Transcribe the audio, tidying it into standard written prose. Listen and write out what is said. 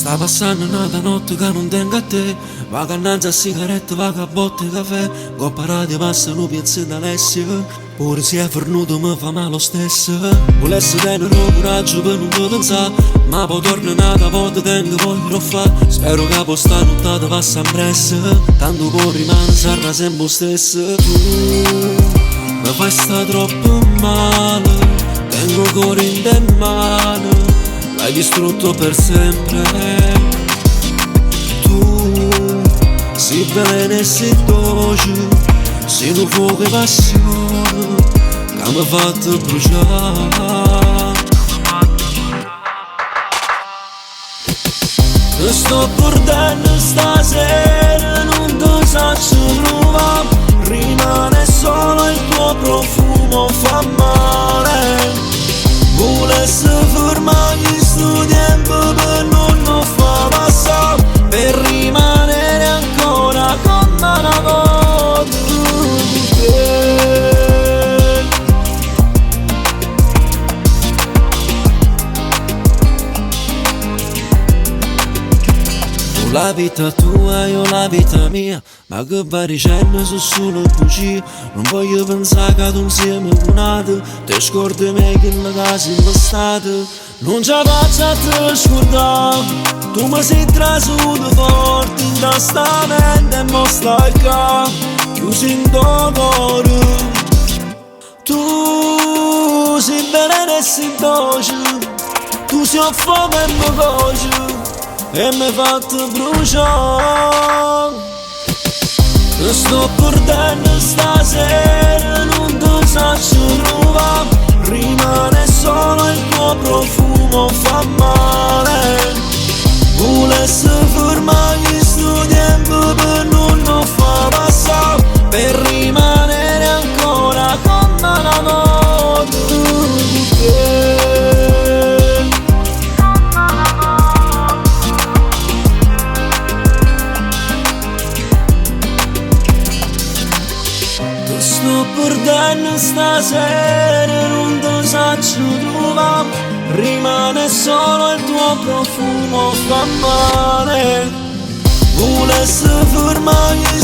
Sta passando una notte che non tengo a te. Va cannanza a sigarette, va a botte caffè. Coppa radio passano piezze d'Alessio. Pure se è fornuto mi fa male lo stesso. Volessi tenere coraggio per non mi pensare, ma poi torna nata volta tengo voglio fare. Spero che questa nottata passa impressa, tanto poi rimane sarà sempre lo stesso. Tu mi fai sta troppo male, tengo il cuore in te mano, l'hai distrutto per sempre. Tu si veleno e si dolce, si un fuoco e passione che mi ha fatto bruciare. Ti sto perdendo stasera, non ti saggio trovare. Rimane solo il tuo profumo, fa male. Volessi fermare sto tempo per non lo far passare, per rimanere ancora come una volta con te. Tu la vita tua, io la vita mia, ma che vai dicendo su solo bugie. Non voglio pensare che tu insieme con altri ti scordi me che la casa in l'estate. Non ce la faccio a te scordare, tu mi sei trasuto forte in testa mente e mo stai qua chiuso in tuo cuore. Tu sei veleno e sei dolce, tu sei un fuoco e mi cuoci e mi hai fatto bruciare. Ti sto perdendo stasera, non ti saggio trovare. Rimane solo il tuo profumo, fa male. Volessi fermare sto tempo per non lo far passare, per rimanere ancora come una volta con te. Ti sto perdendo stasera, non ti saggio trovare. Rimane solo il tuo profumo, fa male. Volessi fermare